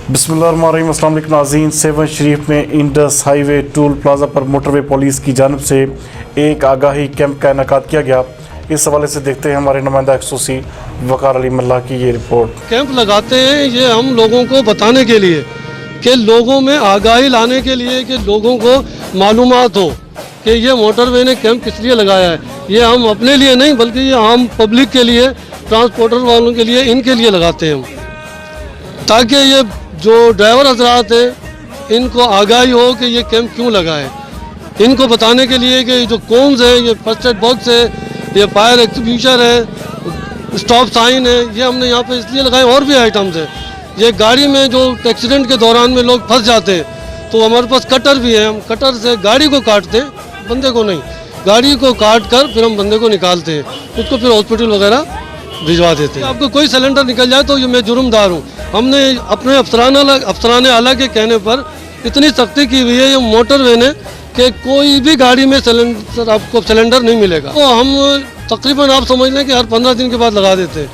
बिस्मिल्लाहिर्रहमानिर्रहीम। अस्सलाम वालेकुम नाज़रीन। 7 शरीफ में इंडस हाईवे टोल प्लाजा पर मोटरवे पुलिस की जानिब से एक आगाही कैंप का इनेकाद किया गया। इस हवाले से देखते हैं हमारे नुमाइंदा खصوصी वकार अली मल्ला की ये रिपोर्ट। कैंप लगाते हैं ये हम लोगों को बताने के लिए कि लोगों में आगाही लाने के लिए कि लोगों को मालूमात हो कि ये मोटरवे ने कैंप किस लिए लगाया है। ये हम अपने लिए नहीं बल्कि ये आम पब्लिक के लिए, ट्रांसपोर्टर वालों के लिए, इनके लिए लगाते हैं हम, ताकि ये जो ड्राइवर हजरात हैं इनको आगाही हो कि ये कैंप क्यों लगा है। इनको बताने के लिए कि जो कोन्स है, ये फर्स्ट एड बॉक्स है, ये फायर एक्सटिंग्विशर है, स्टॉप साइन है, ये हमने यहाँ पे इसलिए लगाए। और भी आइटम्स है। ये गाड़ी में जो एक्सीडेंट के दौरान में लोग फंस जाते हैं तो हमारे पास कटर भी है। हम कटर से गाड़ी को काटते हैं, बंदे को नहीं। गाड़ी को काट कर फिर हम बंदे को निकालते हैं, उसको फिर हॉस्पिटल वगैरह भिजवा देते हैं। आपको कोई सिलेंडर निकल जाए तो ये मैं जुर्मदार हूँ। हमने अपने अफसरान आला के कहने पर इतनी सख्ती की हुई है ये मोटरवे ने कि कोई भी गाड़ी में सिलेंडर, आपको सिलेंडर नहीं मिलेगा। तो हम तकरीबन आप समझ लें कि हर 15 दिन के बाद लगा देते हैं।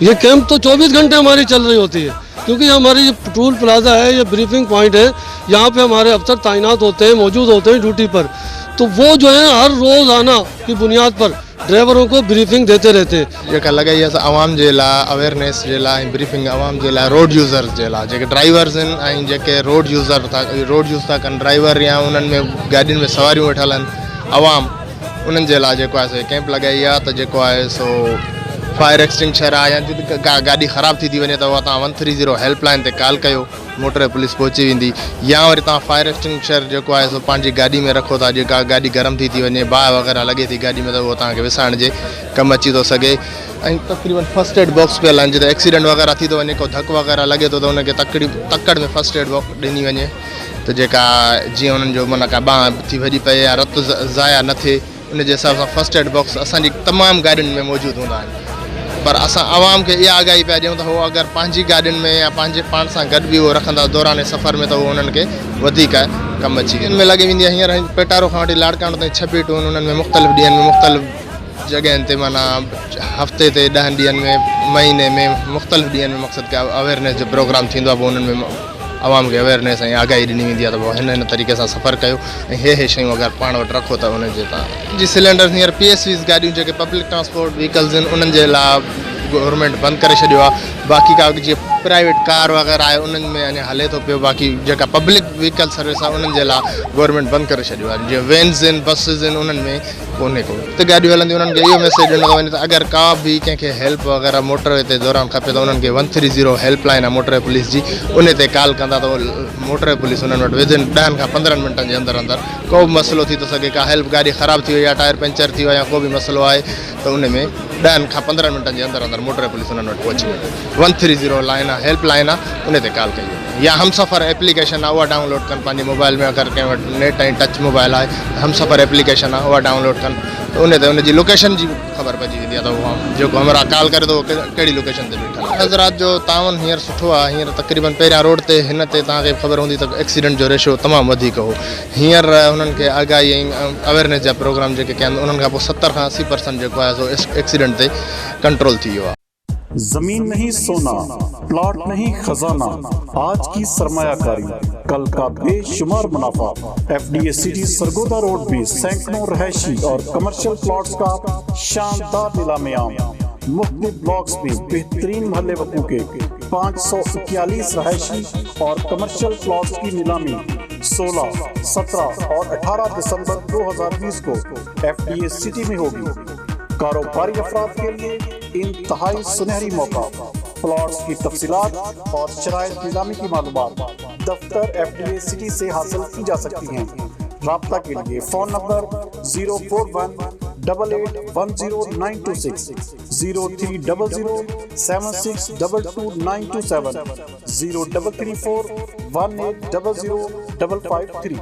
ये कैंप तो 24 घंटे हमारी चल रही होती है, क्योंकि हमारी ये टोल प्लाजा है, ये ब्रीफिंग पॉइंट है। यहाँ पे हमारे अफसर तैनात होते हैं, मौजूद होते हैं ड्यूटी पर। तो वो जो है हर रोज़ाना की बुनियाद पर ड्राइवरों को ब्रीफिंग देते रहते हैं। जेका लॻई असां आवाम जे लाइ अवेयरनेस जे लाइ ब्रीफिंग आवाम जे लाइ रोड यूज़र्स जे लाइ जेके ड्राइवर्स आहिनि ऐं जेके रोड यूज़ था कनि, ड्राइवर या उन्हनि में गाॾियुनि में सवारियूं वेठल आहिनि आवाम, उन्हनि जे लाइ जेको आहे सो कैंप लॻाई आहे। त जेको आहे सो फायर एक्सटिंग्विशर आहे या गाॾी ख़राबु थी वञे त उहा तव्हां 130 हेल्पलाइन ते कॉल कयो, मोटर पुलिस पहुची वेंदी। या वरी तव्हां फायर एक्सटिंग्विशर जेको आहे सो पंहिंजी गाॾी में रखो था, जेका गाॾी गरम थी वञे, बाहि वग़ैरह लॻे थी गाॾी में, त उहो तव्हांखे विसाइण जे कमु अची थो सघे। ऐं तक़रीबन फर्स्ट एड बॉक्स पियल आहिनि, जिते एक्सीडेंट वग़ैरह थी थो वञे, को धक वग़ैरह लॻे थो त उनखे तकड़ में फर्स्ट एड बॉक्स ॾिनी वञे, त जेका जीअं उन्हनि जो माना का बांह थी भॼी पए या रत ज़ाया न थिए, उन जे हिसाब सां फर्स्ट एड बॉक्स असांजी तमामु गाॾियुनि में मौजूदु हूंदा आहिनि। पर असां आवाम खे इहा आगाही पिया ॾियूं त उहो अगरि पंहिंजी गाॾियुनि में या पंहिंजे पाण सां गॾु बि उहो रखंदा दौरान सफ़र में, त उहो उन्हनि खे वधीक कमु अची वेंदो। में लॻी वेंदी आहे हींअर पेटारो खां वठी लाड़काणो ताईं 6 टून उन्हनि में मुख़्तलिफ़ ॾींहंनि में मुख़्तलिफ़ जॻहियुनि ते, माना हफ़्ते ते 10 ॾींहंनि में, महीने में, मुख़्तलिफ़ ॾींहंनि में मक़सदु की अवेयरनेस जो प्रोग्राम थींदो आहे। पोइ उन्हनि में आवाम खे अवेयरनेस ऐं आगाही ॾिनी वेंदी आहे त पोइ हिन तरीक़े सां सफ़र कयो ऐं हे शयूं अगरि पाण वटि रखो त उनजे तव्हां जी सिलेंडर हींअर PSVs गाॾियूं जेके पब्लिक ट्रांसपोर्ट व्हीकल्स आहिनि उन्हनि जे लाइ गवर्नमेंट बंदि करे छॾियो आहे। बाक़ी का जीअं प्राइवेट कार वग़ैरह आहे उन्हनि में अञा हले थो पियो। बाक़ी जेका पब्लिक व्हीकल सर्विस आहे उन्हनि जे लाइ गवर्नमेंट बंदि करे छॾियो आहे। जीअं वेन्स आहिनि, बसिस आहिनि, उन्हनि में कोन्हे को त गाॾियूं हलंदियूं। उन्हनि खे इहो मैसेज ॾिनो थो वञे त अगरि का बि कंहिंखे हेल्प वग़ैरह मोटरवे ते दौरान खपे त उन्हनि खे 130 हेल्पलाइन आहे मोटरवे पुलिस जी, उन ते कॉल कंदा त मोटरवे पुलिस उन्हनि वटि विदिन 10 खां 15 मिंटनि जे अंदरि को बि मसइलो थी थो सघे। का हेल्प गाॾी ख़राबु थी वई या टायर पंचर थी वियो या को बि मसइलो आहे त उन में 10 खां 15 मिंटनि जे अंदरि मोटरवे पुलिस उन्हनि वटि पहुची वेंदी। 130 लाइन आहे, हेल्पलाइन आहे, उन ते कॉल कई। या हमसफ़र एप्लीकेशन आहे, उहा डाउनलोड कनि पंहिंजे मोबाइल में। अगरि कंहिं वटि नेट ऐं टच मोबाइल आहे, हमसफ़र एप्लीकेशन आहे, उहा डाउनलोड कनि, त उन ते उनजी लोकेशन जी ख़बर पइजी वेंदी आहे त उहा जेको हमरा कॉल करे थो कहिड़ी लोकेशन ते बीठल आहे। हज़रात जो तावन हींअर सुठो आहे। हींअर तक़रीबन पहिरियां रोड ते हिन ते तव्हांखे ख़बर हूंदी त एक्सीडेंट जो रेशो तमामु वधीक हो। हींअर हुननि खे आगाही ऐं अवेयरनेस जा प्रोग्राम जेके कया आहिनि उन्हनि खां पोइ 70 खां 80% जेको आहे सो एक्सीडेंट ते कंट्रोल थी वियो आहे। जमीन नहीं सोना, प्लॉट नहीं खजाना, आज की सरमायाकारी, कल का बेशुमार मुनाफा। FDA सिटी सरगोदा रोड भी सैकड़ों रहायशी और कमर्शियल प्लॉट्स का शानदार नीलाम। मुख्तलिफ ब्लॉक्स में बेहतरीन महल्ले वकू के 541 रहायशी और कमर्शियल प्लॉट्स की नीलामी 16, 17 और 18 दिसंबर 2020 को FDA सिटी में होगी। कारोबारी अफराद के लिए इंतहाई सुनहरी मौका। प्लॉट्स की तफसीलात और शराइत नीलामी की मालूमात दफ्तर FDA सिटी से हासिल की जा सकती हैं। राब्ता के लिए फ़ोन नंबर 04188109226, 0300 76222927, 0334 1800 553।